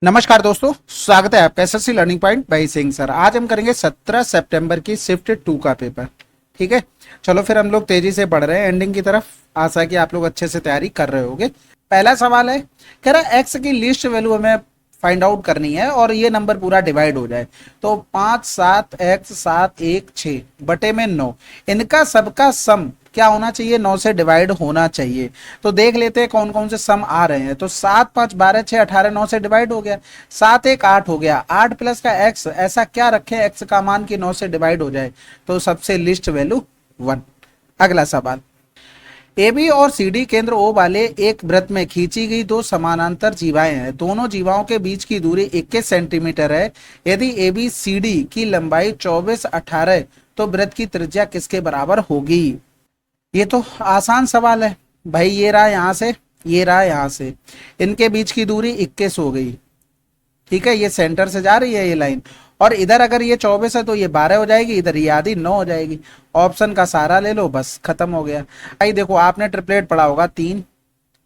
नमस्कार दोस्तों, स्वागत है आपका SSC learning point by Singh sir. आज हम करेंगे 17 सितंबर की शिफ्ट 2 का पेपर। ठीक है, चलो फिर हम लोग तेजी से बढ़ रहे हैं एंडिंग की तरफ। आशा है कि आप लोग अच्छे से तैयारी कर रहे होंगे। पहला सवाल है, कह रहा है एक्स की लिस्ट वैल्यू हमें फाइंड आउट करनी है और ये नंबर पूरा डिवाइड हो जाए। तो 5 7 x 7 1 6 बटे में 9, इनका सबका सम क्या होना चाहिए? 9 से डिवाइड होना चाहिए। तो देख लेते हैं कौन कौन से सम आ रहे हैं। तो 7 5 12 6 18 9 से डिवाइड हो गया। 7 1 8 हो गया। 8 प्लस का x, ऐसा क्या रखें x का मान की 9 से डिवाइड हो जाए? तो सबसे लिस्ट वैल्यू 1। अगला सवाल, ए बी और सी डी केंद्र ओ वाले एक वृत्त में खींची गई दो समानांतर जीवाएं हैं। दोनों जीवाओं के बीच की दूरी 21 सेंटीमीटर है। यदि ए बी सी डी की लंबाई 24 18, तो वृत्त की त्रिज्या किसके बराबर होगी? ये तो आसान सवाल है भाई। ये रहा यहां से, ये रहा यहां से, इनके बीच की दूरी 21 हो गई। ठीक है, ये सेंटर से जा रही है ये लाइन, और इधर अगर ये 24 है तो ये 12 हो जाएगी, इधर ये आधी 9 हो जाएगी। ऑप्शन का सहारा ले लो, बस खत्म हो गया। आई देखो, आपने ट्रिपलेट पढ़ा होगा, 3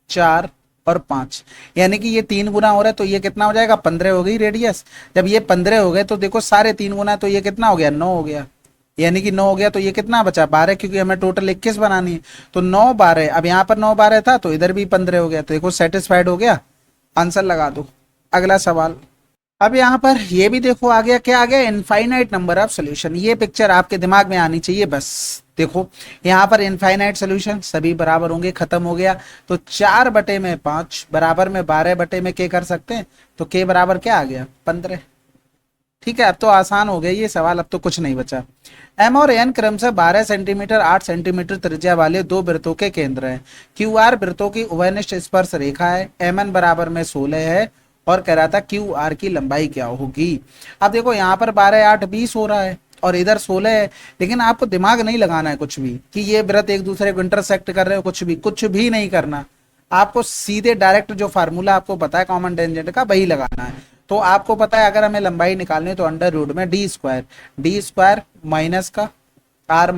4 और 5, यानी कि ये 3 गुना हो रहा है तो ये कितना हो जाएगा? 15 हो गई रेडियस। जब ये 15 हो गए तो देखो सारे 3 गुना, तो ये कितना हो गया? 9 हो गया। यानी कि 9 हो गया तो ये कितना बचा? 12, क्योंकि हमें टोटल 21 बनानी है। तो 9 12, अब यहाँ पर 9 12 था तो इधर भी 15 हो गया। तो देखो सेटिस्फाइड हो गया, आंसर लगा दो। अगला सवाल, अब यहाँ पर ये भी देखो आ गया, क्या आ गया? Infinite number of solution. ये पिक्चर आपके दिमाग में आनी चाहिए बस। देखो यहाँ पर इनफाइनाइट सोल्यूशन सभी बराबर होंगे, खत्म हो गया। तो 4 बटे में 5 बराबर में 12 बटे में के कर सकते हैं। तो के बराबर क्या आ गया? 15। ठीक है, अब तो आसान हो गया ये सवाल, अब तो कुछ नहीं बचा। एम और एन क्रमशः 12 सेंटीमीटर 8 सेंटीमीटर त्रिज्या वाले दो वृत्तों के केंद्र हैं। क्यू आर वृत्तों की उभयनिष्ठ स्पर्श रेखा है। एम एन बराबर में 16 है और कह रहा था क्यू आर की लंबाई क्या होगी। अब देखो यहाँ पर 12 8 20 हो रहा है और इधर 16 है, लेकिन आपको दिमाग नहीं लगाना है कुछ भी कि ये वृत्त एक दूसरे को इंटरसेक्ट कर रहे हो, कुछ भी नहीं करना। आपको सीधे डायरेक्ट जो फार्मूला आपको पता है कॉमन टेंजेंट का, वही लगाना है। तो आपको पता है अगर हमें लंबाई निकालनी है तो अंडर रूट में डी स्क्वायर माइनस का R1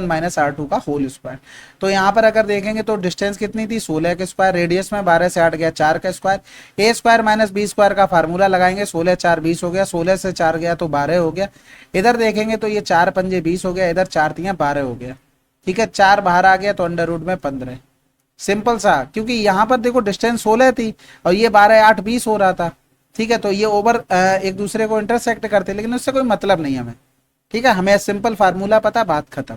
माइनस R2 का होल स्क्वायर। तो यहाँ पर अगर देखेंगे तो डिस्टेंस कितनी थी? 16 के स्क्वायर, रेडियस में 12 से 8 गया 4 का स्क्वायर। ए स्क्वायर माइनस बी स्क्वायर का फार्मूला लगाएंगे, 16 4 20 हो गया, 16 से 4 गया तो 12 हो गया। इधर देखेंगे तो ये 4 पंजे 20 हो गया, इधर 4 तियां 12 हो गया। ठीक है, 4 बाहर आ गया तो अंडर रूट में 15। सिंपल सा, क्योंकि यहाँ पर देखो डिस्टेंस 16 थी और ये 12 8 20 हो रहा था। ठीक है, तो ये ओवर एक दूसरे को इंटरसेक्ट करते, लेकिन उससे कोई मतलब नहीं हमें। ठीक है, हमें सिंपल फार्मूला पता, बात खत्म।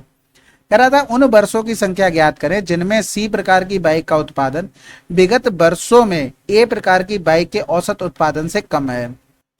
कह रहा था उन वर्षों की संख्या ज्ञात करें जिनमें सी प्रकार की बाइक का उत्पादन विगत वर्षों में ए प्रकार की बाइक के औसत उत्पादन से कम है।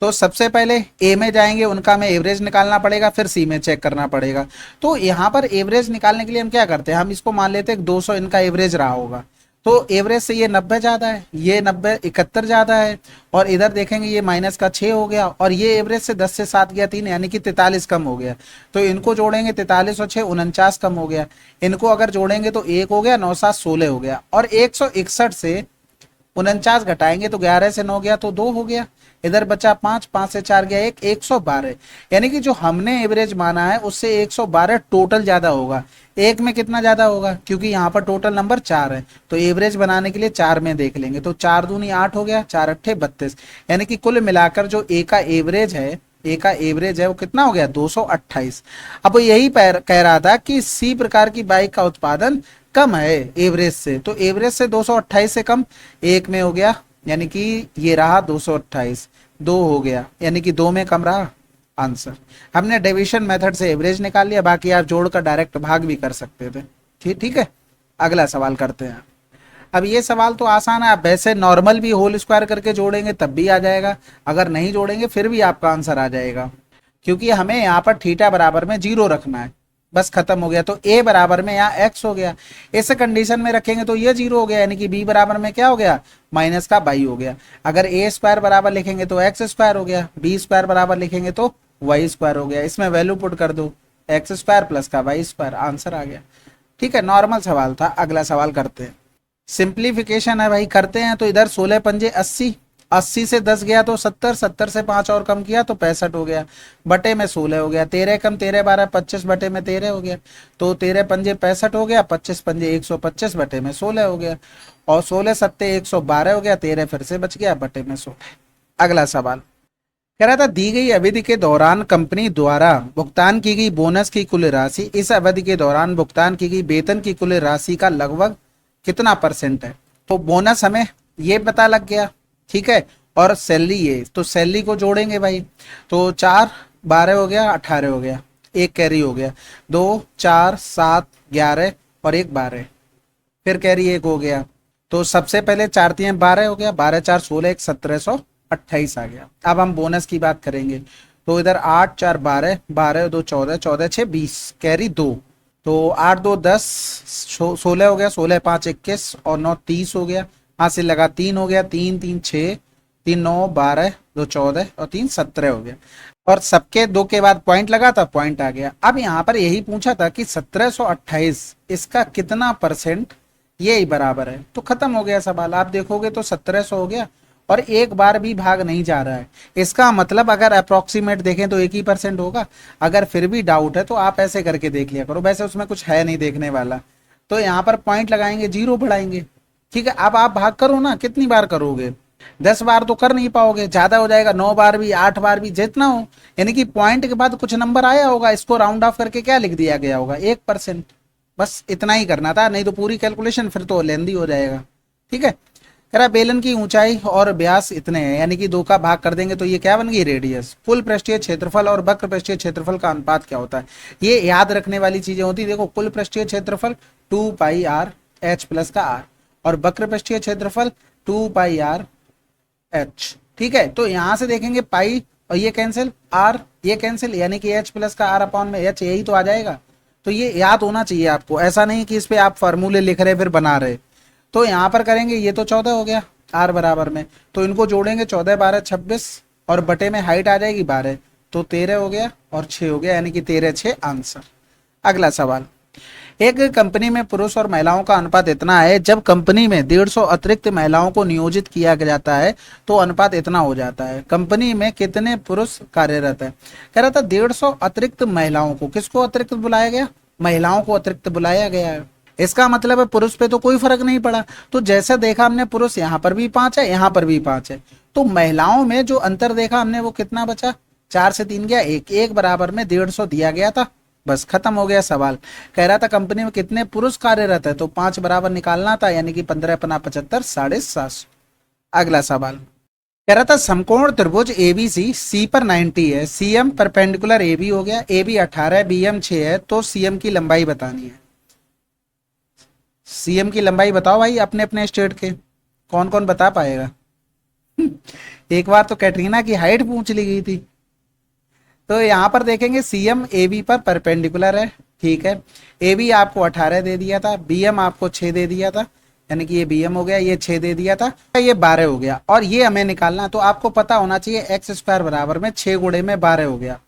तो सबसे पहले ए में जाएंगे, उनका हमें एवरेज निकालना पड़ेगा, फिर सी में चेक करना पड़ेगा। तो यहाँ पर एवरेज निकालने के लिए हम क्या करते हैं, हम इसको मान लेते हैं 200 इनका एवरेज रहा होगा। तो एवरेज से ये 90 ज्यादा है, ये 90 71 ज्यादा है, और इधर देखेंगे ये माइनस का 6 हो गया, और ये एवरेज से 10 से 7 गया 3, यानी कि 43 कम हो गया। तो इनको जोड़ेंगे 43 और 6 49 कम हो गया। इनको अगर जोड़ेंगे तो 1 हो गया, 9 7 16 हो गया, और 161 से 49 घटाएंगे तो 11 से 9 गया तो 2 हो गया। इधर बचा 5, 5 से 4 गया 1, 112। यानी कि जो हमने एवरेज माना है उससे 112 टोटल ज्यादा होगा। एक में कितना ज्यादा होगा? क्योंकि यहाँ पर टोटल नंबर 4 है, तो एवरेज बनाने के लिए 4 में देख लेंगे। तो 4 दूनी 8 हो गया, 4 अट्ठे 32। यानी कि कुल मिलाकर जो ए का एवरेज है वो कितना हो गया? 228। अब यही कह रहा था कि सी प्रकार की बाइक का उत्पादन कम है एवरेज से, तो एवरेज से 228 से कम एक में हो गया, यानी कि ये रहा 228। 2 हो गया, यानी कि 2 में कम रहा आंसर। हमने डिवीजन मेथड से एवरेज निकाल लिया, बाकी आप जोड़कर डायरेक्ट भाग भी कर सकते थे। ठीक है, अगला सवाल करते हैं। अब ये सवाल तो आसान है, आप वैसे नॉर्मल भी होल स्क्वायर करके जोड़ेंगे तब भी आ जाएगा, अगर नहीं जोड़ेंगे फिर भी आपका आंसर आ जाएगा, क्योंकि हमें यहाँ पर थीटा बराबर में 0 रखना है। बस खत्म हो गया। तो ए बराबर में यहाँ एक्स हो गया, इस कंडीशन में रखेंगे तो ये 0 हो गया, यानी कि बी बराबर में क्या हो गया? माइनस का बाई हो गया। अगर ए स्क्वायर बराबर लिखेंगे तो एक्स स्क्वायर हो गया, बी स्क्वायर बराबर लिखेंगे तो वाई स्क्वायर हो गया। इसमें वैल्यू पुट कर दो, एक्स स्क्वायर प्लस का वाई स्क्वायर, आंसर आ गया। ठीक है, नॉर्मल सवाल था। अगला सवाल करते हैं, सिंप्लीफिकेशन है भाई, करते हैं। तो इधर 16 पंजे 80, 80 से 10 गया तो 70, 70 से 5 और कम किया तो 65 हो गया, बटे में 16 हो गया। 13 कम 13 12 25 बटे में 13 हो गया। तो 13 पंजे 65 हो गया, 25 पंजे 125 बटे में 16 हो गया, और 16 सत्ते 112 हो गया, 13 फिर से बच गया बटे में 16। अगला सवाल कह रहा था दी गई अवधि के दौरान कंपनी द्वारा भुगतान की गई बोनस की कुल राशि इस अवधि के दौरान भुगतान की गई वेतन की कुल राशि का लगभग कितना परसेंट है। तो बोनस हमें ये पता लग गया, ठीक है, और सैलरी ये, तो सैलरी को जोड़ेंगे भाई। तो 4 12 हो गया, 18 हो गया, एक कैरी हो गया, 2 4 7 11 और एक 12, फिर कैरी एक हो गया। तो सबसे पहले 4 3 12 हो गया, 12 4 16 एक 1728 आ गया। अब हम बोनस की बात करेंगे तो इधर 8 4 12, 12 2 14, 14 6 20, कैरी 2, तो 8 2 10, 16 हो गया, 16 5 21 और 9 30 हो गया, हाथ से लगा 3 हो गया, 3 3 6, 3 9 12, 2 14 और 3 17 हो गया। और सबके दो के बाद पॉइंट लगा था, पॉइंट आ गया। अब यहाँ पर यही पूछा था कि 1728 इसका कितना परसेंट ये ही बराबर है, तो खत्म हो गया सवाल। आप देखोगे तो 1700 हो गया और एक बार भी भाग नहीं जा रहा है। इसका मतलब अगर अप्रोक्सीमेट देखें तो 1 ही % होगा। अगर फिर भी डाउट है तो आप ऐसे करके देख लिया करो, वैसे उसमें कुछ है नहीं देखने वाला। तो यहाँ पर पॉइंट लगाएंगे, 0 बढ़ाएंगे, ठीक है। अब आप भाग करो ना, कितनी बार करोगे, 10 बार तो कर नहीं पाओगे, ज्यादा हो जाएगा, 9 बार भी, 8 बार भी, जितना हो। यानी कि पॉइंट के बाद कुछ नंबर आया होगा, इसको राउंड ऑफ करके क्या लिख दिया गया होगा, 1%। बस इतना ही करना था, नहीं तो पूरी कैलकुलेशन फिर तो लेंदी हो जाएगा, ठीक है। कह रहा बेलन की ऊंचाई और व्यास इतने हैं, यानी कि 2 का भाग कर देंगे तो ये क्या बन गई, रेडियस। कुल पृष्ठीय क्षेत्रफल और वक्र पृष्ठीय क्षेत्रफल का अनुपात क्या होता है, ये याद रखने वाली चीजें होती है। देखो कुल पृष्ठीय क्षेत्रफल 2πr h प्लस का r और वक्र पृष्ठीय क्षेत्रफल 2πr h, ठीक है। तो यहां से देखेंगे पाई और ये कैंसिल, r ये कैंसिल, यानी कि h प्लस का r अपॉन में h, यही तो आ जाएगा। तो ये याद होना चाहिए आपको, ऐसा नहीं कि इस पे आप फार्मूले लिख रहे फिर बना रहे। तो यहां पर करेंगे, ये तो 14 हो गया r बराबर में, तो इनको जोड़ेंगे 14 12 26 और बटे में हाइट आ जाएगी 12, तो 13 हो गया और 6 हो गया, यानी कि 13 6 आंसर। अगला सवाल, एक कंपनी में पुरुष और महिलाओं का अनुपात इतना है, जब कंपनी में 150 अतिरिक्त महिलाओं को नियोजित किया जाता है तो अनुपात इतना हो जाता है। कंपनी में कितने पुरुष कार्यरत है। कह रहा था 150 अतिरिक्त महिलाओं को, किसको अतिरिक्त बुलाया गया, महिलाओं को अतिरिक्त बुलाया गया है। इसका मतलब है पुरुष पे तो कोई फर्क नहीं पड़ा। तो जैसा देखा हमने, पुरुष यहाँ पर भी 5 है, यहाँ पर भी 5 है, तो महिलाओं में जो अंतर देखा हमने वो कितना बचा, 4 से 3 गया, 1 1 बराबर में 150 दिया गया था, बस खत्म हो गया सवाल। कह रहा था कंपनी में कितने पुरुष कार्यरत है, तो 5 बराबर निकालना था, यानी कि 15 पना 75 750। अगला सवाल कह रहा था समकोण त्रिभुज एबीसी सी पर 90 है, सीएम परपेंडिकुलर एबी हो गया, एबी 18 है, बीएम 6 है, तो सीएम की लंबाई बतानी है। सीएम की लंबाई बताओ भाई अपने अपने स्टेट के, कौन कौन बता पाएगा। एक बार तो कैटरीना की हाइट पूछ ली गई थी। तो यहां पर देखेंगे सीएम एबी पर परपेंडिकुलर है, ठीक है। एबी आपको 18 दे दिया था, बीएम आपको 6 दे दिया था, यानी कि ये बीएम हो गया, ये 6 दे दिया था, ये 12 हो गया। और ये हमें निकालना, तो आपको पता होना चाहिए एक्स स्क्वायर बराबर में 6 गुणे में 12 हो गया।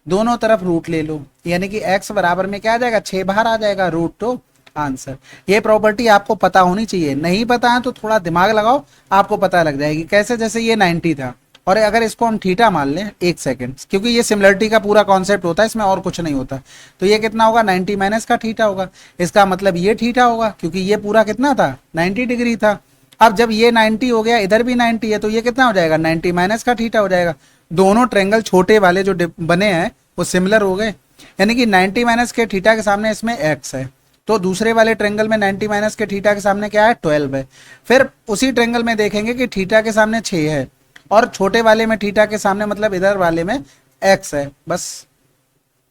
दोनों तरफ रूट ले लो, यानी कि एक्स बराबर में क्या आ जाएगा, 6 बाहर आ जाएगा, रूट तो आंसर। ये प्रॉपर्टी आपको पता होनी चाहिए, नहीं पता है तो थोड़ा दिमाग लगाओ, आपको पता लग जाएगी। कैसे, जैसे ये 90 था और अगर इसको हम थीटा मान लें, 1 सेकंड, क्योंकि ये सिमिलरिटी का पूरा कॉन्सेप्ट होता है, इसमें और कुछ नहीं होता। तो ये कितना होगा, 90 माइनस का थीटा होगा, इसका मतलब ये थीटा होगा, क्योंकि ये पूरा कितना था, 90 डिग्री था। अब जब ये 90 हो गया, इधर भी 90 है, तो ये कितना हो जाएगा, 90 माइनस का थीटा हो जाएगा। दोनों ट्रेंगल छोटे वाले जो बने हैं वो सिमिलर हो गए, यानी कि 90 माइनस के थीटा के सामने इसमें एक्स है, तो दूसरे वाले ट्रेंगल में 90 माइनस के थीटा के सामने क्या है, 12 है। फिर उसी ट्रेंगल में देखेंगे कि थीटा के सामने 6 है और छोटे वाले में थीटा के सामने मतलब इधर वाले में एक्स है, बस।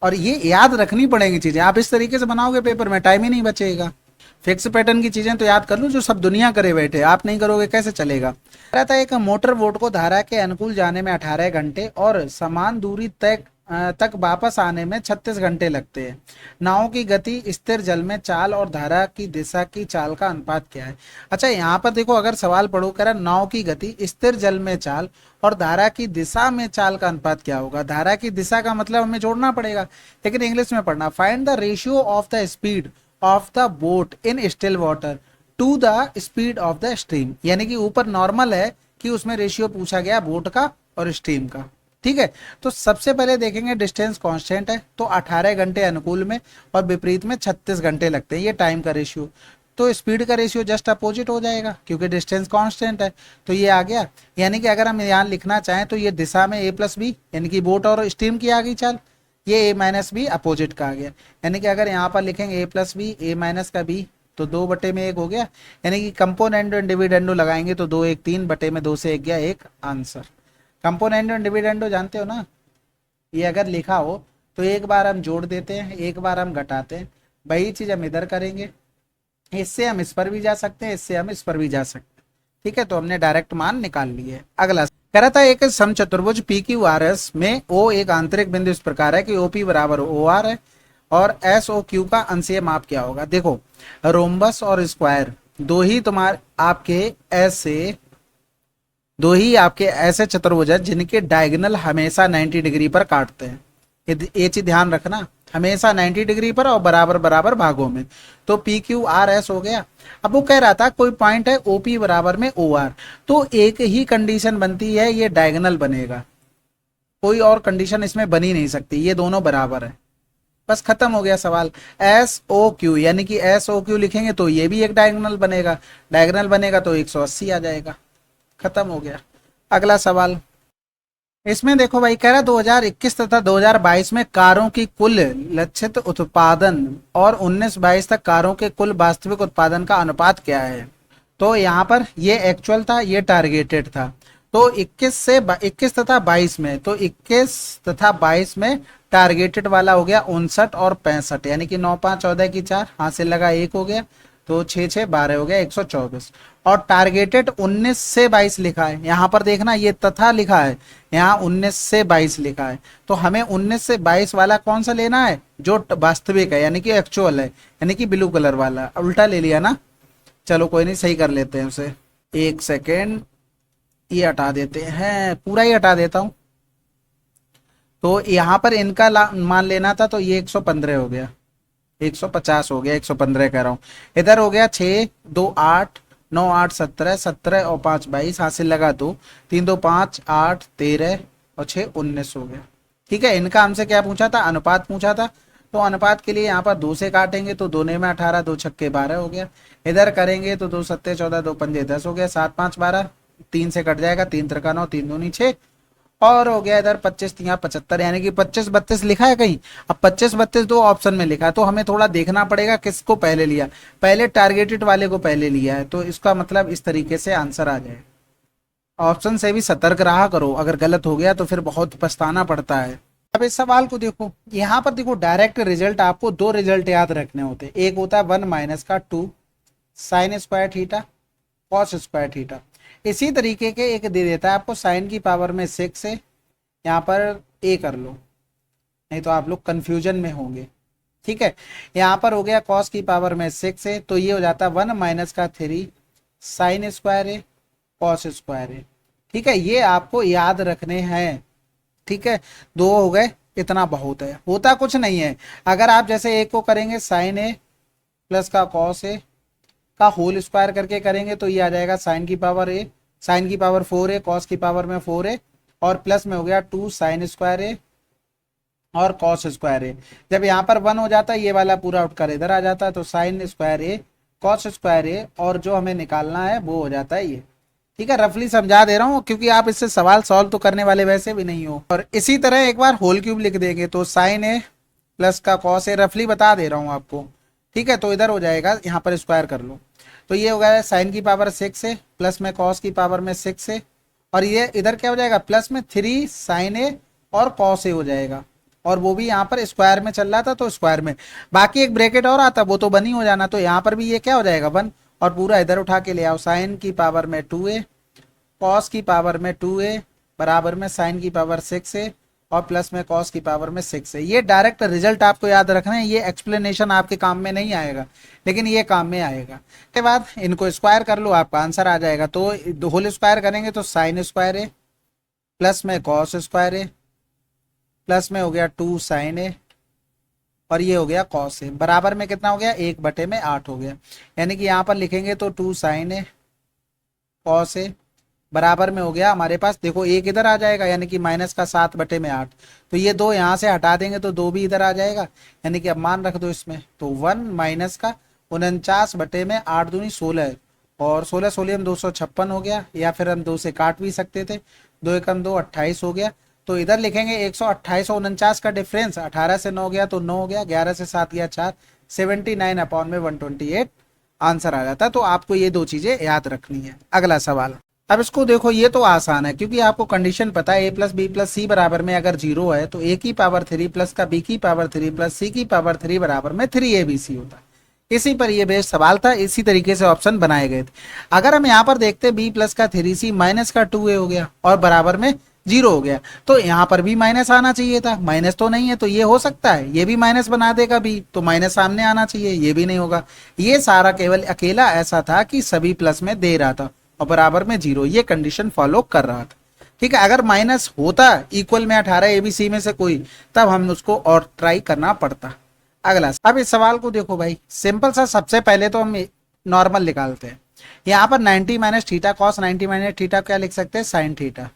और ये याद रखनी पड़ेंगी चीजें, आप इस तरीके से बनाओगे पेपर में टाइम ही नहीं बचेगा। फिक्स पैटर्न की चीजें तो याद कर लो, जो सब दुनिया करे बैठे, आप नहीं करोगे कैसे चलेगा। रहता है एक मोटर बोट को धारा के अनुकूल जाने में 18 घंटे और समान दूरी तक वापस आने में 36 घंटे लगते हैं। नाव की गति स्थिर जल में चाल और धारा की दिशा की चाल का अनुपात क्या है। अच्छा यहाँ पर देखो, अगर सवाल पढ़ो, कह रहा नाव की गति स्थिर जल में चाल और धारा की दिशा में चाल का अनुपात क्या होगा। धारा की दिशा का मतलब हमें जोड़ना पड़ेगा, लेकिन इंग्लिश में पढ़ना। Find the ratio of the speed of the boat in still water to the speed of the stream, यानी कि ऊपर नॉर्मल है कि उसमें रेशियो पूछा गया बोट का और स्ट्रीम का, ठीक है। तो सबसे पहले देखेंगे डिस्टेंस कांस्टेंट है, तो 18 घंटे अनुकूल में और विपरीत में 36 घंटे लगते हैं, ये टाइम का रेशियो। तो स्पीड का रेशियो जस्ट अपोजिट हो जाएगा क्योंकि डिस्टेंस कांस्टेंट है। तो ये आ गया, यानी कि अगर हम यहाँ लिखना चाहें तो ये दिशा में ए प्लस बी, यानी कि बोट और स्टीम की आ गई चाल, ये ए माइनस बी अपोजिट का आ गया। यानी कि अगर यहाँ पर लिखेंगे ए प्लस बी, ए माइनस का बी, तो 2/1 हो गया। यानी कि कंपोनेंडो एंड डिविडेंडो लगाएंगे तो 2 1 3/2 से 1 गया एक आंसर। कंपोनेंडो एंड डिविडेंडो जानते हो ना, ये अगर लिखा हो तो एक बार हम जोड़ देते हैं, एक बार हम घटाते हैं, वही चीज हम इधर करेंगे। इससे हम इस पर भी जा सकते हैं, इससे हम इस पर भी जा सकते हैं। ठीक है, तो हमने डायरेक्ट मान निकाल लिए। अगला कह रहा था एक समचतुर्भुज पी क्यू आर एस में ओ एक आंतरिक बिंदु इस प्रकार है कि ओपी बराबर ओ आर है और एस ओ क्यू का अंशीय माप क्या होगा। देखो रोम्बस और स्क्वायर दो ही तुम्हारे आपके ऐसे चतुर्भुज है जिनके डायगोनल हमेशा 90 डिग्री पर काटते हैं। ये चीज ध्यान रखना, हमेशा 90 डिग्री पर और बराबर बराबर भागों में। तो पी क्यू आर एस हो गया। अब वो कह रहा था कोई पॉइंट है ओपी बराबर में ओ आर, तो एक ही कंडीशन बनती है, ये डायगोनल बनेगा, कोई और कंडीशन इसमें बनी नहीं सकती, ये दोनों बराबर है। बस खत्म हो गया सवाल। एस ओ क्यू, यानी कि एस ओ क्यू लिखेंगे तो ये भी एक डायगोनल बनेगा, डायगोनल बनेगा तो 180 आ जाएगा। खत्म हो गया। अगला सवाल, इसमें देखो भाई कह रहा 2021 तथा 2022 में कारों की कुल लक्षित उत्पादन और 19-22 तक कारों के कुल वास्तविक उत्पादन का अनुपात क्या है। तो यहाँ पर ये एक्चुअल था, ये टारगेटेड था। तो 21 तथा 22 में, तो 21 तथा 22 में टारगेटेड वाला हो गया 59 और 65, यानी कि 9 5 14 की 4 हाथ से लगा 1 हो गया, तो 6 6 12 हो गया 124। और टारगेटेड 19 से 22 लिखा है, यहाँ पर देखना ये तथा लिखा है, यहाँ 19 से 22 लिखा है। तो हमें 19 से 22 वाला कौन सा लेना है, जो वास्तविक है यानी कि एक्चुअल है, यानी कि ब्लू कलर वाला। उल्टा ले लिया ना, चलो कोई नहीं, सही कर लेते हैं उसे। एक सेकेंड, ये हटा देते हैं, पूरा ही हटा देता हूं। तो यहाँ पर इनका मान लेना था, तो ये 115 हो गया, 150 हो गया, 115 कह रहा हूँ। इधर हो गया 6 2 8 9 8 17 17 और 5 22 हासिल लगा 2 3 2 5 8 13 और 6 19 हो गया। ठीक है, इनका हमसे क्या पूछा था, अनुपात पूछा था। तो अनुपात के लिए यहाँ पर 2 से काटेंगे तो 2 में 18, 2 छक्के 12 हो गया। इधर करेंगे तो 2 सत्ते 14, 2 पंजे 10 हो गया, 7 5 12, 3 से कट जाएगा, 3 त्रिका 9, 3 दूनी 6 और हो गया इधर 25 3 75, यानी कि 25 32 लिखा है कहीं। अब 25 32 दो ऑप्शन में लिखा है, तो हमें थोड़ा देखना पड़ेगा किसको पहले लिया, पहले टारगेटेड वाले को पहले लिया है। तो इसका मतलब इस तरीके से आंसर आ जाए। ऑप्शन से भी सतर्क रहा करो, अगर गलत हो गया तो फिर बहुत पछताना पड़ता है। अब इस सवाल को देखो, यहाँ पर देखो डायरेक्ट रिजल्ट, आपको 2 रिजल्ट याद रखने होते हैं। एक होता है 1 माइनस का 2 sine square theta cos square theta. इसी तरीके के एक दे देता है आपको साइन की पावर में 6 है, यहाँ पर ए कर लो, नहीं तो आप लोग कंफ्यूजन में होंगे। ठीक है, यहाँ पर हो गया कॉस की पावर में 6 है, तो ये हो जाता है 1 माइनस का 3 साइन स्क्वायर है कॉस स्क्वायर है। ठीक है, ये आपको याद रखने हैं। ठीक है, 2 हो गए, इतना बहुत है, होता कुछ नहीं है। अगर आप जैसे एक को करेंगे साइन ए प्लस का कॉस ए का होल स्क्वायर करके करेंगे तो ये आ जाएगा साइन की पावर ए, साइन की पावर 4 है, कॉस की पावर में 4 है, और प्लस में हो गया 2 साइन स्क्वायर है और कॉस स्क्वायर है। जब यहाँ पर 1 हो जाता है, ये वाला पूरा उठकर इधर आ जाता है, तो साइन स्क्वायर है कॉस स्क्वायर है, और जो हमें निकालना है वो हो जाता है ये। ठीक है, रफली समझा दे रहा हूँ क्योंकि आप इससे सवाल सॉल्व तो करने वाले वैसे भी नहीं हो। और इसी तरह एक बार होल क्यूब लिख देंगे, तो साइन ए प्लस का कॉस ए, रफली बता दे रहा हूँ आपको। ठीक है, तो इधर हो जाएगा, यहाँ पर स्क्वायर कर लो, तो ये हो गया साइन की पावर 6 है प्लस में कॉस की पावर में 6 है, और ये इधर क्या हो जाएगा प्लस में 3 साइन ए और कॉस ए हो जाएगा, और वो भी यहाँ पर स्क्वायर में चल रहा था तो स्क्वायर में, बाकी एक ब्रैकेट और आता वो तो बनी हो जाना। तो यहाँ पर भी ये क्या हो जाएगा 1, और पूरा इधर उठा के ले आओ, साइन की पावर में 2a कॉस की पावर में 2a बराबर में साइन की पावर 6 है और प्लस में कॉस की पावर में 6 है। ये डायरेक्ट रिजल्ट आपको याद रखना है, ये एक्सप्लेनेशन आपके काम में नहीं आएगा लेकिन ये काम में आएगा। के बाद इनको स्क्वायर कर लो, आपका आंसर आ जाएगा। तो होल स्क्वायर करेंगे तो साइन स्क्वायर है प्लस में कॉस स्क्वायर है प्लस में हो गया 2 साइन है और ये हो गया कॉस है, बराबर में कितना हो गया 1/8 हो गया। यानी कि यहाँ पर लिखेंगे तो 2 साइन है कॉस है बराबर में हो गया हमारे पास, देखो एक इधर आ जाएगा यानी कि माइनस का 7/8, तो ये 2 यहाँ से हटा देंगे तो 2 भी इधर आ जाएगा, यानी कि अब मान रख दो इसमें, तो 1 माइनस का 49 बटे में 8 दूनी 16 और 16 16 में 256 हो गया, या फिर हम 2 से काट भी सकते थे, 2 एकम 2 28 हो गया। तो इधर लिखेंगे 128 और 49 का डिफरेंस, 18 से 9 गया तो 9 हो गया, 11 से 7 गया 4, 79 अपॉन में 128 आंसर आ जाता है। तो आपको ये दो चीजें याद रखनी है। अगला सवाल, अब इसको देखो, ये तो आसान है क्योंकि आपको कंडीशन पता है, a प्लस बी प्लस सी बराबर में अगर 0 है तो a की पावर 3 प्लस का b की पावर 3 प्लस c की पावर 3 बराबर में 3abc होता है। इसी पर ये बेस्ड सवाल था, इसी तरीके से ऑप्शन बनाए गए थे। अगर हम यहाँ पर देखते b प्लस का 3c माइनस का 2a हो गया और बराबर में 0 हो गया, तो यहाँ पर भी माइनस आना चाहिए था, माइनस तो नहीं है, तो ये हो सकता है ये भी माइनस बना देगा b, तो माइनस सामने आना चाहिए, ये भी नहीं होगा। ये सारा केवल अकेला ऐसा था कि सभी प्लस में दे रहा था और बराबर में 0, ये कंडीशन फॉलो कर रहा था। ठीक है, अगर माइनस होता इक्वल में 18 एबीसी में से कोई, तब हम उसको और ट्राई करना पड़ता। अगला, अब इस सवाल को देखो भाई, सिंपल सा, सबसे पहले तो हम नॉर्मल निकालते हैं। यहाँ पर 90 minus theta cos 90 minus theta क्या लिख सकते हैं, साइन थीटा,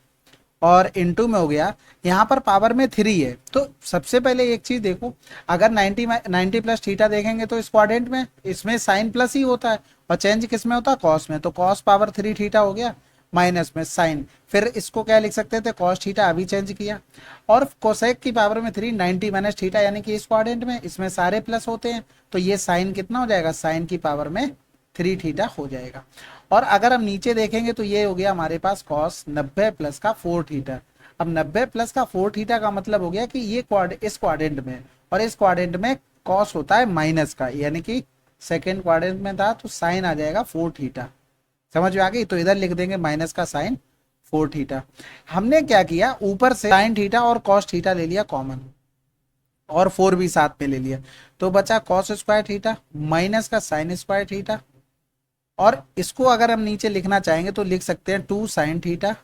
और इनटू में हो गया, यहाँ पर पावर में 3 है। तो सबसे पहले एक चीज देखो, अगर 90 प्लस थीटा देखेंगे तो इस क्वाड्रेंट में इसमें साइन प्लस ही होता है और चेंज किस में होता है, कॉस में, तो कॉस पावर 3 थीटा हो गया, माइनस में साइन, फिर इसको क्या लिख सकते थे, कॉस थीटा, अभी चेंज किया, और कोसेक की पावर में 3, 90 माइनस थीटा, यानी कि इस क्वाड्रेंट में इसमें सारे प्लस होते हैं, तो ये साइन कितना हो जाएगा, साइन की पावर में 3 थीटा हो जाएगा। और अगर हम नीचे देखेंगे तो ये हो गया हमारे पास कॉस 90 प्लस का 4 थीटा। अब 90 प्लस का 4 थीटा का मतलब हो गया कि ये इस क्वाड्रेंट में, और इस क्वाड्रेंट में कॉस होता है माइनस का, यानी कि सेकेंड क्वाड्रेंट में था तो साइन आ जाएगा 4 थीटा। समझ में आ गई, तो इधर लिख देंगे माइनस का साइन 4 थीटा। हमने क्या किया, ऊपर से साइन थीटा और कॉस थीटा ले लिया कॉमन, और 4 भी साथ में ले लिया, तो बचा कॉस स्क्वायर थीटा माइनस का साइन स्क्वायर थीटा, और इसको अगर हम नीचे लिखना चाहेंगे तो लिख सकते हैं 2 साइन थीटा,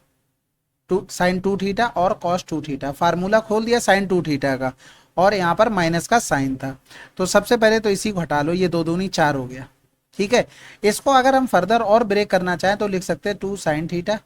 2 साइन 2 थीटा और कॉस 2 थीटा। फार्मूला खोल दिया साइन 2 थीटा का, और यहाँ पर माइनस का साइन था, तो सबसे पहले तो इसी को हटा लो, ये 2 दूनी 4 हो गया। ठीक है, इसको अगर हम फर्दर और ब्रेक करना चाहें तो लिख सकते हैं 2 साइन थीटा,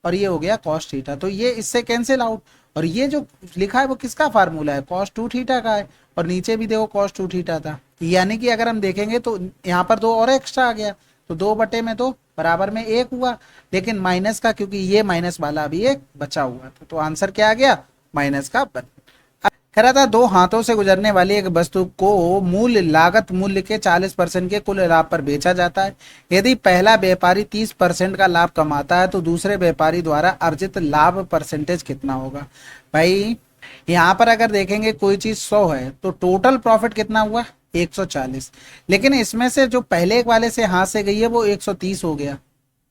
और ये हो गया कॉस थीटा, तो ये इससे कैंसिल आउट, और ये जो लिखा है वो किसका फार्मूला है, कॉस 2 थीटा का है, और नीचे भी देखो कॉस 2 थीटा था, यानी कि अगर हम देखेंगे तो यहाँ पर 2 और एक्स्ट्रा आ गया, तो 2 बटे में 2 बराबर में 1 हुआ, लेकिन माइनस का, क्योंकि ये माइनस वाला अभी एक बचा हुआ था, तो आंसर क्या आ गया, माइनस का 1। कह रहा था, 2 हाथों से गुजरने वाली एक वस्तु को मूल लागत मूल्य के 40% के कुल लाभ पर बेचा जाता है। यदि पहला व्यापारी 30% का लाभ कमाता है तो दूसरे व्यापारी द्वारा अर्जित लाभ परसेंटेज कितना होगा। भाई यहाँ पर अगर देखेंगे कोई चीज 100 है तो टोटल प्रॉफिट कितना हुआ, 140, लेकिन इसमें से जो पहले एक वाले से हाथ से गई है वो 130 हो गया।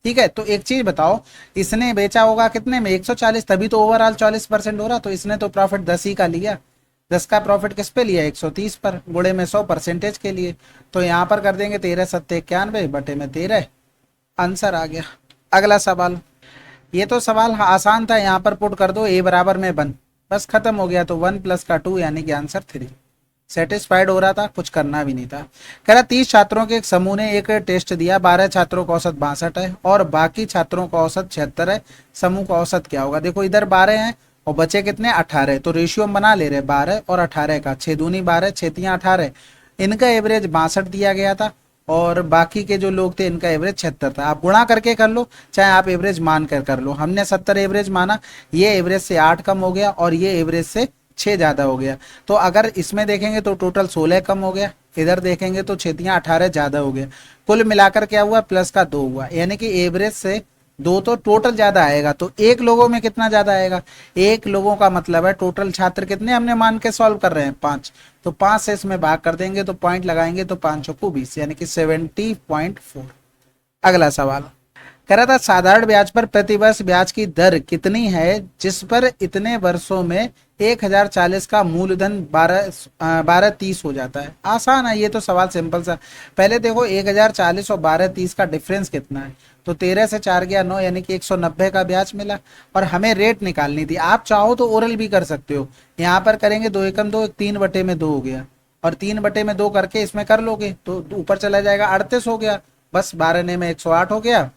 ठीक है, तो एक चीज बताओ, इसने बेचा होगा कितने में, 140, तभी तो ओवरऑल 40% हो रहा, तो इसने तो प्रॉफिट 10 ही का लिया, 10 का प्रॉफिट किस पे लिया, 130 पर, गुणे में 100 परसेंटेज के लिए, तो यहाँ पर कर देंगे 13 सत्ते 91 बटे में 13, आंसर आ गया। अगला सवाल, ये तो सवाल आसान था, यहाँ पर पुट कर दो a बराबर में 1, बस खत्म हो गया, तो 1 प्लस का 2 यानी कि आंसर 3। सेटिस्फाइड हो रहा था, कुछ करना भी नहीं था। कह रहा 30 छात्रों के एक समूह ने एक टेस्ट दिया, 12 छात्रों का औसत 62 है और बाकी छात्रों का औसत 76 है, समूह का औसत क्या होगा। देखो इधर 12 हैं और बचे कितने, 18, तो रेशियो हम बना ले रहे 12 और 18 का, 6 दूनी 12, 6 तियां 18, इनका एवरेज 62 दिया गया था और बाकी के जो लोग थे इनका एवरेज 76 था। आप गुणा करके कर लो, चाहे आप एवरेज मान कर लो, हमने 70 एवरेज माना, ये एवरेज से 8 कम हो गया और ये एवरेज से 6 ज्यादा हो गया, तो अगर इसमें देखेंगे तो टोटल 16 कम हो गया, इधर देखेंगे तो 6 तियां 18 ज्यादा हो गया, कुल मिलाकर क्या हुआ, प्लस का 2 हुआ, यानी कि एवरेज से 2 तो टोटल ज्यादा आएगा। तो एक लोगों में कितना ज्यादा आएगा, एक लोगों का मतलब है टोटल छात्र कितने हमने मान के सॉल्व कर रहे हैं, 5, तो 5 से इसमें भाग कर देंगे तो पॉइंट लगाएंगे तो 5 को 20, यानी कि 70.4। अगला सवाल कह रहा था, साधारण ब्याज पर प्रतिवर्ष ब्याज की दर कितनी है जिस पर इतने वर्षों में 1040 का मूलधन 1230 हो जाता है। आसान है ये तो सवाल, सिंपल सा। पहले देखो 1040 और 1230 का डिफरेंस कितना है, तो 13 से 4 गया 9, यानी कि 190 का ब्याज मिला, और हमें रेट निकालनी थी। आप चाहो तो ओरल भी कर सकते हो, यहाँ पर करेंगे 2 एकम 2, 3 बटे में 2 हो गया, और 3 बटे में 2 करके इसमें कर लोगे तो ऊपर चला जाएगा 38 हो गया, बस 12 ने में 108 हो गया।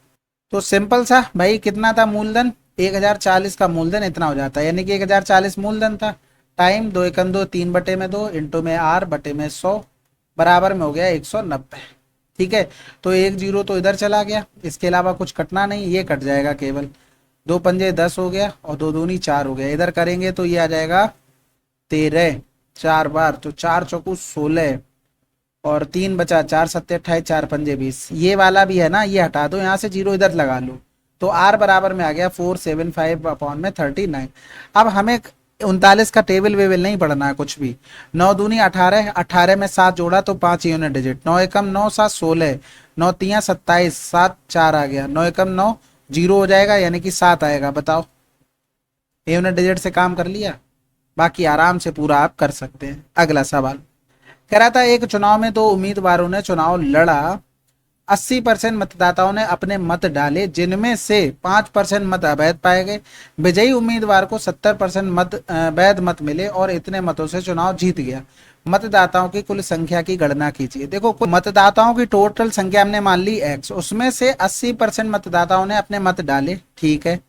तो सिंपल सा भाई, कितना था मूलधन, 1040 का मूलधन इतना हो जाता है, यानी कि 1040 मूलधन था, टाइम 2 एकम 2, 3 बटे में 2 इंटू में r बटे में 100 बराबर में हो गया 190। ठीक है, तो एक जीरो तो इधर चला गया, इसके अलावा कुछ कटना नहीं, ये कट जाएगा केवल। दो पंजे 10 हो गया और दो दूनी 4 हो गया, इधर करेंगे तो ये आ जाएगा 13, 4 बार तो 4 चौकू 16 और 3 बचा, 4 सत्ते 28, 4 पंजे 20। ये वाला भी है ना, ये हटा दो, यहाँ से जीरो इधर लगा लो, तो आर बराबर में आ गया 475 अपॉन में 39। अब हमें 39 का टेबल वेबल नहीं पढ़ना है कुछ भी। 9 दूनी 18, 18 में 7 जोड़ा तो 5 यूनिट डिजिट, 9 एकम 9, 7 16, 9 तिया 27, 7 4 आ गया, 9 एकम 9 जीरो हो जाएगा यानी कि 7 आएगा। बताओ, यूनिट डिजिट से काम कर लिया, बाकी आराम से पूरा आप कर सकते हैं। अगला सवाल कह रहा था, एक चुनाव में दो उम्मीदवारों ने चुनाव लड़ा, 80% मतदाताओं ने अपने मत डाले, जिनमें से 5% मत अवैध पाए गए। विजयी उम्मीदवार को 70% मत वैध मत मिले और इतने मतों से चुनाव जीत गया। मतदाताओं की कुल संख्या की गणना कीजिए। देखो, कुल मतदाताओं की टोटल संख्या हमने मान ली x, उसमें से 80% मतदाताओं ने अपने मत डाले, ठीक है,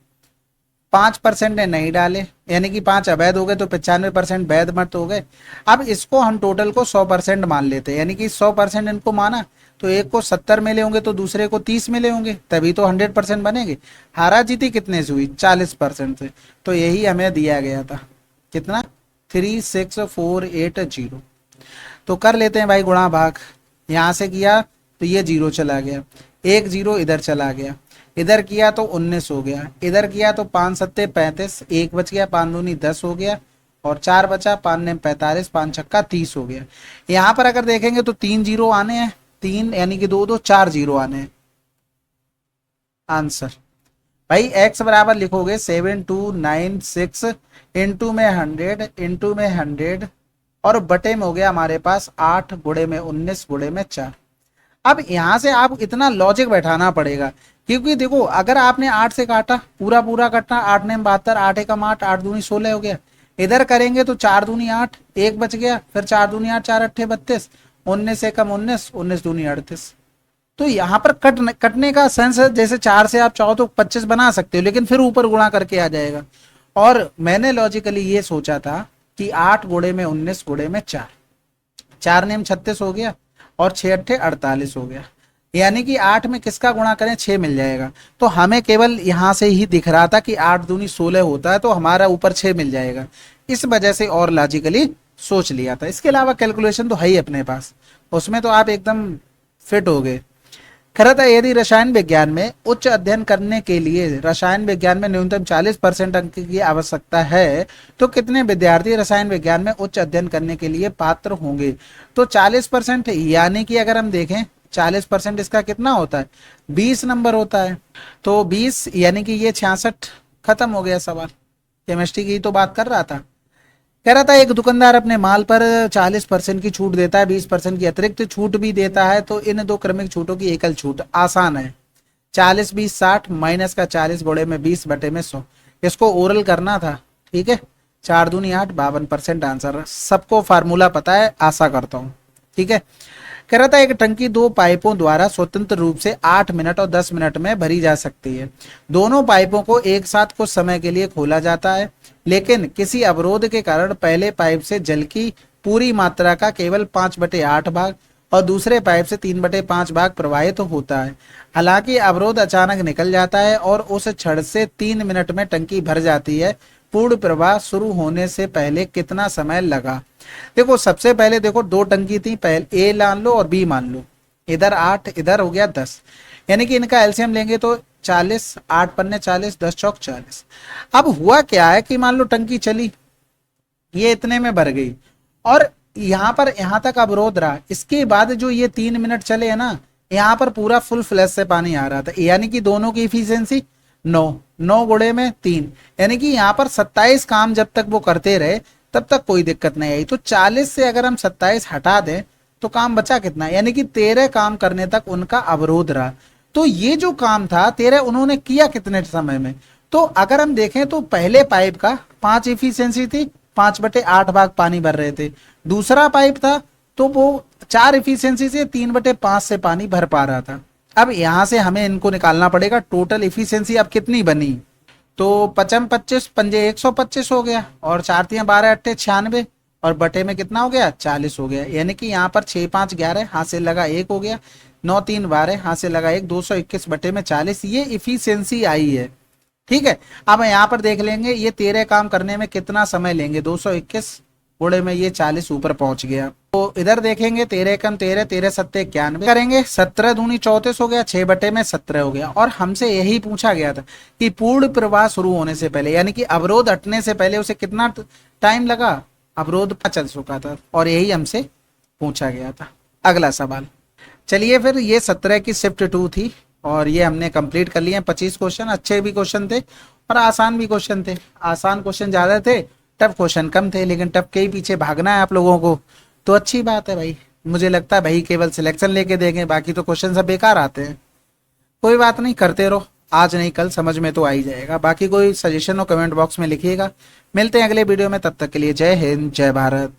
5% ने नहीं डाले, यानी कि 5 अवैध हो गए, तो 95% वैध मत हो गए। अब इसको हम टोटल को 100% मान लेते हैं, यानी कि 100% इनको माना, तो एक को 70 मिले होंगे तो दूसरे को 30 मिले होंगे, तभी तो 100% बनेंगे। हारा जीती कितने से हुई? 40% से। तो यही हमें दिया गया था, कितना? 36480। तो कर लेते हैं भाई गुणा भाग, यहां से किया तो ये जीरो चला गया, एक जीरो इधर चला गया, इधर किया तो 19 हो गया, इधर किया तो 5 सत्ते 35, एक बच गया, 5 दूनी 10 हो गया और 4 बचा, 5 ने 45, 5 छक्का 30 हो गया। यहाँ पर अगर देखेंगे तो 3 जीरो आने हैं, 3 यानी कि 2 2 4 जीरो आने हैं। आंसर भाई x बराबर लिखोगे 7296 इंटू में 100 इंटू में 100 और बटे में हो गया हमारे पास 8 गुणे में 19 गुणे में 4। अब यहां से आप इतना लॉजिक बैठाना पड़ेगा, क्योंकि देखो अगर आपने 8 से काटा, पूरा पूरा काटना, 8 ने 72, 8 एकम 8, 8 दूनी 16 हो गया, इधर करेंगे तो 4 दूनी 8, एक बच गया, फिर 4 दूनी 8, 4 अट्ठे 32, 19 एकम 19, 19 दूनी 38। तो यहाँ पर कटने का सेंस है, जैसे 4 से आप चाहो तो 25 बना सकते हो, लेकिन फिर ऊपर गुणा करके आ जाएगा। और मैंने लॉजिकली ये सोचा था कि 8 गुणे में 19 गुणे में 4, 4 नेम 36 हो गया और 6 अट्ठे 48 हो गया, यानी कि 8 में किसका गुणा करें? 6 मिल जाएगा। तो हमें केवल यहां से ही दिख रहा था कि 8 दूनी 16 होता है, तो हमारा ऊपर 6 मिल जाएगा, इस वजह से और लॉजिकली सोच लिया था। इसके अलावा कैलकुलेशन तो है ही अपने पास, उसमें तो आप एकदम फिट हो गए। कह रहा था, यदि रसायन विज्ञान में उच्च अध्ययन करने के लिए रसायन विज्ञान में न्यूनतम 40% अंक की आवश्यकता है, तो कितने विद्यार्थी रसायन विज्ञान में उच्च अध्ययन करने के लिए पात्र होंगे? तो 40%, यानी कि अगर हम देखें 40% इसका कितना होता है? 20 नंबर होता है, तो 20 यानी कि ये 66। खत्म हो गया सवाल। केमिस्ट्री की तो बात कर रहा था। कह रहा था, एक दुकानदार अपने माल पर 40% की छूट देता है, 20% की अतिरिक्त छूट भी देता है, तो इन दो क्रमिक छूटों की एकल छूट आसान है। 40 20 60 माइनस का 40 गुणे में 20 बटे में 100। इसको ओरल करना था, ठीक है। 4 दूनी 8, 52% आंसर। सबको फार्मूला पता है, आशा करता हूँ, ठीक है। कह रहा था, एक टंकी दो पाइपों द्वारा स्वतंत्र रूप से 8 मिनट और 10 मिनट में भरी जा सकती है। दोनों पाइपों को एक साथ कुछ समय के लिए खोला जाता है, लेकिन किसी अवरोध के कारण पहले पाइप से जल की पूरी मात्रा का केवल 5/8 भाग और दूसरे पाइप से 3/5 भाग प्रवाहित होता है। हालांकि अवरोध अचानक निकल जाता है और उस क्षण से 3 मिनट में टंकी भर जाती है। पूर्ण प्रवाह शुरू होने से पहले कितना समय लगा? देखो, सबसे पहले देखो, दो टंकी थी, पहले ए मान लो और बी मान लो, इधर 8 इधर हो गया 10, यानी कि इनका एलसीएम लेंगे तो 40, 8 पन्ने 40, 10 चौक 40। अब हुआ क्या है कि मान लो टंकी चली, ये इतने में भर गई और यहाँ पर यहाँ तक अवरोध रहा, इसके बाद जो ये 3 मिनट चले है ना, यहाँ पर पूरा फुल फ्लैश से पानी आ रहा था, यानी कि दोनों की इफिशियंसी 9 गुणे में 3, यानी कि यहाँ पर 27 काम जब तक वो करते रहे तब तक कोई दिक्कत नहीं आई। तो 40 से अगर हम 27 हटा दें तो काम बचा कितना? यानी कि 13 काम करने तक उनका अवरोध रहा। तो ये जो काम था 13 उन्होंने किया कितने समय में? तो अगर हम देखें तो पहले पाइप का 5 इफिशियंसी थी, 5/8 भाग पानी भर रहे थे। दूसरा पाइप था तो वो 4 इफिशियंसी से 3/5 से पानी भर पा रहा था। अब यहां से हमें इनको निकालना पड़ेगा, टोटल इफिशियंसी अब कितनी बनी? तो 55 25 पंजे 125 हो गया और 4 3 12 8 96 और बटे में कितना हो गया? 40 हो गया, यानी कि यहाँ पर 6 5 11 हाथ से लगा 1 हो गया, 9 3 12 हाथ से लगा एक, 221 बटे में 40, ये इफिशियंसी आई है। ठीक है, अब यहाँ पर देख लेंगे ये 13 काम करने में कितना समय लेंगे, 221 गुणे में ये 40 ऊपर पहुंच गया। तो इधर देखेंगे 13 कम 13, 13 सत्ते 91 करेंगे, 17 दूनी 34 हो गया, 6 बटे में 17 हो गया। और हमसे यही पूछा गया था कि पूर्ण प्रवाह शुरू होने से पहले यानी कि अवरोध हटने से पहले उसे कितना टाइम लगा, अवरोध चल चुका था, और यही हमसे पूछा गया था। अगला सवाल, चलिए फिर ये 17 की शिफ्ट 2 थी और ये हमने कंप्लीट कर लिए 25 क्वेश्चन, अच्छे भी क्वेश्चन थे और आसान भी क्वेश्चन थे। आसान क्वेश्चन ज्यादा थे, टफ क्वेश्चन कम थे, लेकिन टफ के ही पीछे भागना है आप लोगों को, तो अच्छी बात है भाई। मुझे लगता है भाई केवल सिलेक्शन लेके देंगे, बाकी तो क्वेश्चन सब बेकार आते हैं। कोई बात नहीं, करते रहो, आज नहीं कल समझ में तो आ ही जाएगा। बाकी कोई सजेशन हो कमेंट बॉक्स में लिखिएगा। मिलते हैं अगले वीडियो में, तब तक के लिए जय हिंद जय भारत।